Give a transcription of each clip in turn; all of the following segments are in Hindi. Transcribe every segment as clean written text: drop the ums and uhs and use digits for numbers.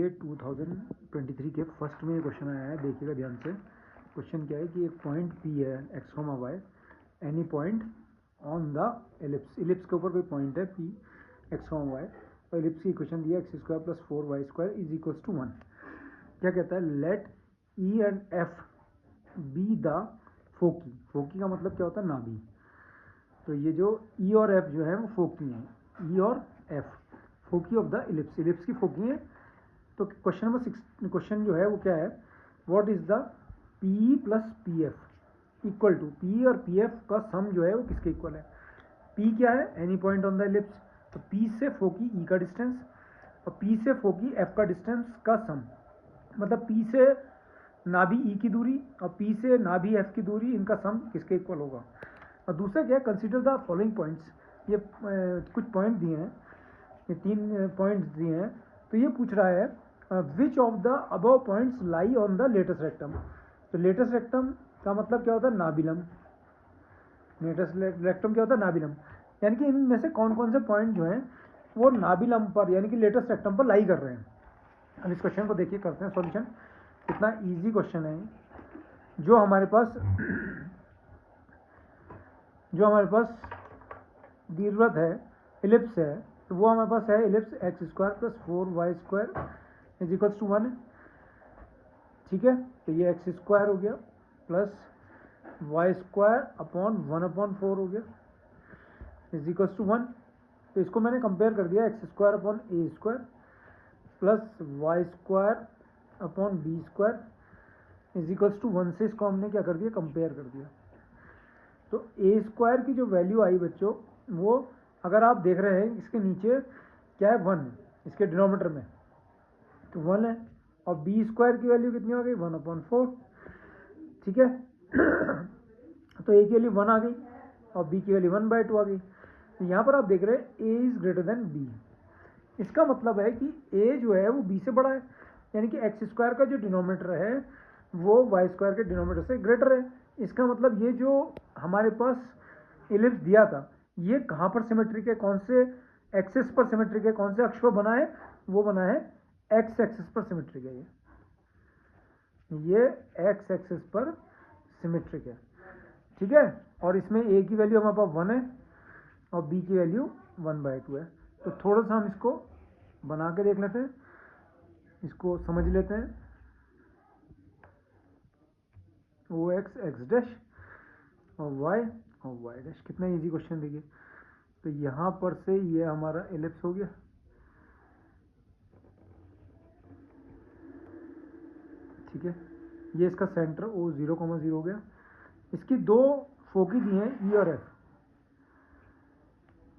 ये 2023 के फर्स्ट में ये क्वेश्चन आया है, देखिएगा ध्यान से। क्वेश्चन क्या है कि एक पॉइंट पी है x comma y, any point on the ellipse, ellipse के ऊपर कोई पॉइंट है पी एक्स कॉमा वाई, और एलिप्स की इक्वेशन दिया x square plus 4y² is equals to 1। क्या कहता है, let E and F be the foci. Foci का मतलब क्या होता है, नाभि। तो ये जो ई और एफ जो है वो फोकी हैं, ई और F foci of the ellipse, ellipse की फोकी है। तो क्वेश्चन नंबर 6 क्वेश्चन जो है वो क्या है, what is the P plus P F equal to, P और पी एफ का सम जो है वो किसके इक्वल है। पी क्या है, any point on the ellipse, तो पी से फोकी ई का डिस्टेंस और पी से फोकी एफ का डिस्टेंस का सम, मतलब पी से नाभि ई की दूरी और पी से नाभि एफ की दूरी, इनका सम किसके इक्वल होगा। और दूसरा क्या है, कंसीडर द फॉलोइंग पॉइंट्स। ये कुछ पॉइंट दिए हैं, ये 3 पॉइंट्स दिए हैं। तो ये पूछ रहा है which of the above points lie on the latus rectum. तो लेटेस्ट रेक्टम का मतलब क्या होता है, नाभिलम। लेटेस्ट रेक्टम क्या होता है, नाभिलम, यानी कि इनमें से कौन कौन से पॉइंट जो हैं वो नाभिलम पर यानी कि लेटेस्ट रेक्टम पर लाई कर रहे हैं। अब इस क्वेश्चन को देखिए, करते हैं सॉल्यूशन। कितना इजी क्वेश्चन है। जो हमारे पास दीर्घवृत्त है, इलिप्स है, तो वो हमारे पास है ellipse x square plus 4y² is equals to 1। ठीक है, तो ये एक्स स्क्वायर हो गया प्लस y² अपॉन 1/4 हो गया इज इक्वल्स टू 1। तो इसको मैंने कंपेयर कर दिया, x square upon a square plus y² upon b² is equals to 1 से इसको हमने क्या कर दिया, कंपेयर कर दिया। तो ए स्क्वायर की जो वैल्यू आई बच्चों, वो अगर आप देख रहे हैं इसके नीचे क्या है, 1 इसके डिनोमीटर में, तो 1 है। और बी स्क्वायर की वैल्यू कितनी हो गई, 1/4। ठीक है तो ए की वैल्यू 1 आ गई और बी की वैल्यू 1/2 आ गई। तो यहाँ पर आप देख रहे हैं ए इज ग्रेटर देन बी। इसका मतलब है कि ए जो है वो बी से बड़ा है, यानी कि एक्स स्क्वायर का जो डिनोमीटर है वो वाई स्क्वायर के डिनोमीटर से ग्रेटर है। इसका मतलब ये जो हमारे पास इलिप्स दिया था, ये कहाँ पर सिमेट्रिक है, कौन से एक्सिस पर सिमेट्रिक है, कौन से अक्ष पर बना है, वो बना है एक्स एक्सिस पर सिमेट्रिक है। ये एक्स एक्सिस पर सिमेट्रिक है। ठीक है, और इसमें ए की वैल्यू हमारे पास 1 है और बी की वैल्यू 1/2 है। तो थोड़ा सा हम इसको बना के देख लेते हैं, इसको समझ लेते हैं। ओ एक्स एक्स डैश और वाई डैश, कितना इजी क्वेश्चन देखिए। तो यहाँ पर से ये हमारा एलिप्स हो गया। ठीक है, ये इसका सेंटर ओ 0,0 हो गया। इसकी 2 फोकी दी हैं ई और एफ।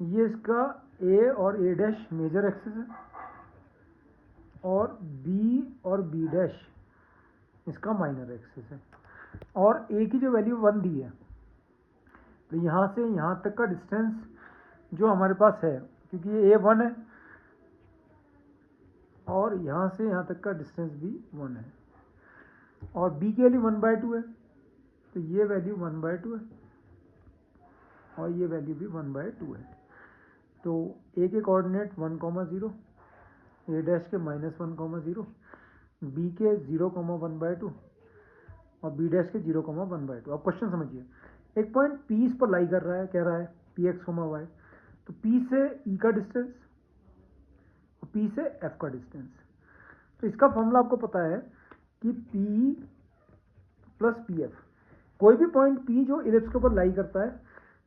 ये इसका ए और ए डैश मेजर एक्सिस है और बी और बी डैश इसका माइनर एक्सिस है। और ए की जो वैल्यू 1 दी है, तो यहाँ से यहाँ तक का डिस्टेंस जो हमारे पास है, क्योंकि ये ए 1 है और यहाँ से यहाँ तक का डिस्टेंस भी 1 है, और बी की वैल्यू 1/2 है, तो ये वैल्यू 1/2 है और ये वैल्यू भी 1/2 है। तो ए के कोऑर्डिनेट 1,0, ए डैश के -1,0, बी के 0,1/2 और बी डैश के 0,1/2। अब क्वेश्चन समझिए, एक पॉइंट पी इस पर लाई कर रहा है, कह रहा है पी एक्स वाई, तो पी से ई का डिस्टेंस और पी से एफ का डिस्टेंस। तो इसका फॉर्मूला आपको पता है कि पी प्लस पी एफ, कोई भी पॉइंट पी जो इलिप्स के ऊपर लाई करता है,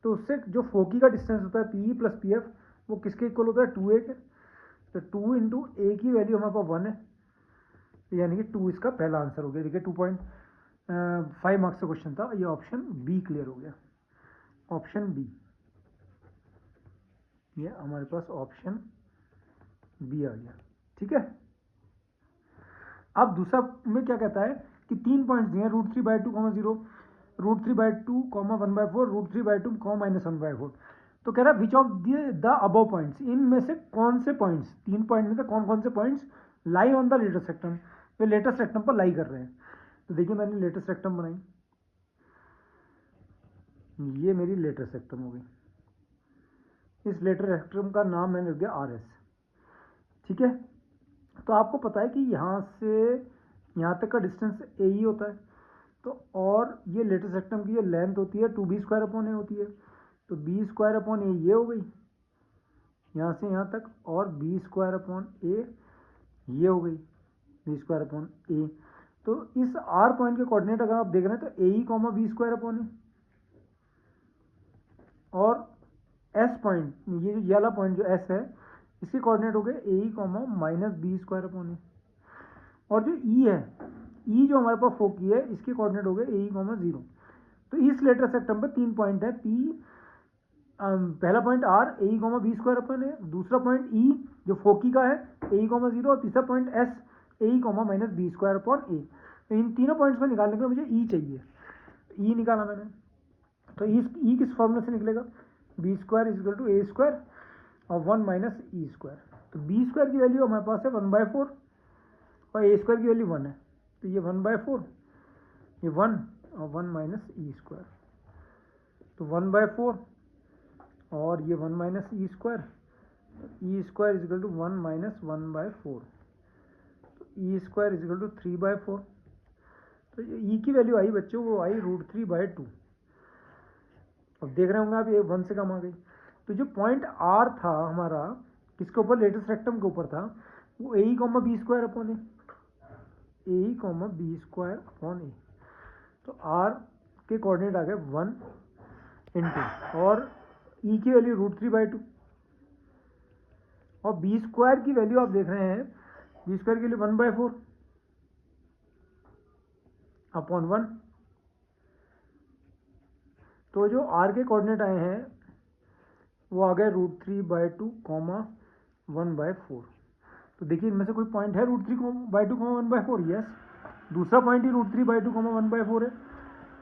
तो उससे जो फोकी का डिस्टेंस होता है पी प्लस पी एफ, वो किसके इक्वल होता है, 2a के। तो 2 इंटू ए की वैल्यू हमारे पास 1 है, यानी कि 2 इसका पहला आंसर हो गया। देखिए 2.5 मार्क्स का क्वेश्चन था, ये ऑप्शन बी क्लियर हो गया, ऑप्शन बी, ये हमारे पास ऑप्शन बी आ गया। ठीक है, अब दूसरा में क्या कहता है कि 3 पॉइंट्स दिए हैं, √3/2, 0, √3/2, 1/4, √3/2, -1/4। तो कह रहा है which of the above points, इनमें से कौन से पॉइंट्स, 3 पॉइंट में से कौन कौन से points lie on the latus rectum, way latus rectum पर लाई कर रहे हैं। तो देखिए मैंने लेटेस्ट रेक्टम बनाई, ये मेरी लेटेस्ट रेक्टम हो गई। इस लेटेस्ट रेक्टम का नाम मैंने रख दिया RS। ठीक है, तो आपको पता है कि यहाँ से यहाँ तक का डिस्टेंस ए ही होता है, तो और ये लेटेस्ट रेक्टम की जो लेंथ होती है 2b² अपॉन ए होती है, तो b² अपॉन ए ये हो गई यहाँ से यहाँ तक, और b² अपॉन ए ये हो गई b² अपॉन ए। तो इस r पॉइंट के कोऑर्डिनेट अगर आप देख रहे हैं तो ए ई कॉमा b² अपॉन ए, और s पॉइंट ये वाला पॉइंट जो s है इसके कोऑर्डिनेट हो गए ए e comma minus b² upon ए, और जो e है e जो हमारे पास फोकी है इसके कोऑर्डिनेट हो गए ए ई कॉमा 0। तो इस लेटेस्ट रेक्टम पे 3 पॉइंट है, p पहला पॉइंट r ए ई कॉमा b² अपॉन ए, दूसरा पॉइंट e जो फोकी का है ए ई कॉमा 0, और तीसरा point s A e comma minus b² upon a. तो इन तीनों पॉइंट्स को निकालने के लिए मुझे e चाहिए, e निकाला मैंने, तो e किस फॉर्मूले से निकलेगा, b² इक्वल टू a² और 1 माइनस e²। तो b² की वैल्यू हमारे पास है 1/4 और a² की वैल्यू 1 है, तो ये 1/4 ये 1 और 1 माइनस e², तो 1/4 और ये 1 minus e² e² equal to 1 minus 1/4, तो e² इक्वल टू 3/4। तो e की वैल्यू आई बच्चों, वो आई √3/2। अब देख रहे होंगे आप ये 1 से कम आ गई। तो जो पॉइंट r था हमारा किसके ऊपर, लेटेस्ट रेक्टम के ऊपर था, वो ए e comma b² upon A, A e comma b² upon a. तो r के कोऑर्डिनेट आ गए 1 इंटू, और e की वैल्यू √3/2, और b² की वैल्यू आप देख रहे हैं, b² की वैल्यू 1/4 अपॉन 1। तो जो r के कोऑर्डिनेट आए हैं वो आ गए √3/2 कॉमा 1/4। तो देखिए इनमें से कोई पॉइंट है √3/2 कॉमा 1/4, यस, दूसरा पॉइंट ही √3/2 कॉमा 1/4 है,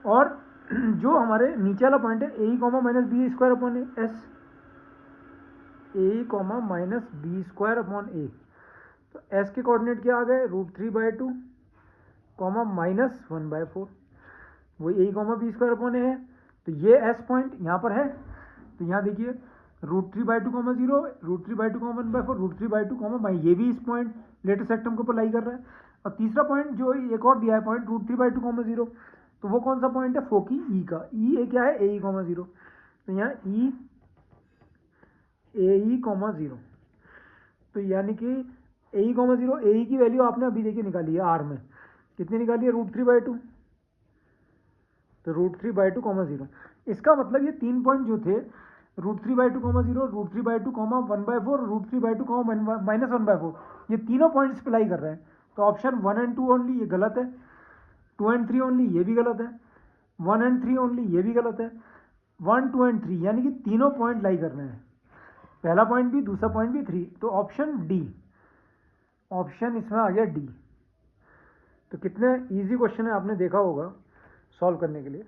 और जो हमारे नीचे वाला पॉइंट है a e comma minus b² upon a, S a e comma minus b² upon a. तो एस के कोऑर्डिनेट क्या आ गए, √3/2 कॉमा माइनस 1/4, वो ए ई कॉमा b² अपॉन ए है। तो ये एस पॉइंट यहाँ पर है, तो यहाँ देखिए √3/2 कॉमा 0, √3/2 कॉमा 1/4, √3/2 कॉमा, ये भी इस पॉइंट लेटेस्ट रेक्टम के ऊपर लाई कर रहा है। और तीसरा पॉइंट जो एक और दिया है पॉइंट √3/2 कॉमा 0, तो वो कौन सा पॉइंट है, फोकी ई का, ई ए क्या है, ए ई कॉमा 0, तो यहाँ ई ए ई कॉमा 0, तो यानी कि ए ई कॉमा 0, ए ई की वैल्यू आपने अभी देखिए निकाली है आर में, कितनी निकाली है, √3/2, तो √3/2 कॉमा 0। इसका मतलब ये 3 पॉइंट जो थे √3/2 कॉमा 0, √3/2 कॉमा 1/4, √3/2 कॉमा माइनस 1/4, ये तीनों पॉइंट्स पे लाई कर रहे हैं। तो ऑप्शन 1 एंड 2 ओनली ये गलत है, 2 एंड 3 ओनली ये भी गलत है, 1 एंड 3 ओनली ये भी गलत है, 1, 2 एंड 3 यानी कि तीनों पॉइंट लाई कर रहे हैं, पहला पॉइंट भी दूसरा पॉइंट भी 3। तो ऑप्शन डी, ऑप्शन इसमें आ गया डी। तो कितने इजी क्वेश्चन है आपने देखा होगा सॉल्व करने के लिए।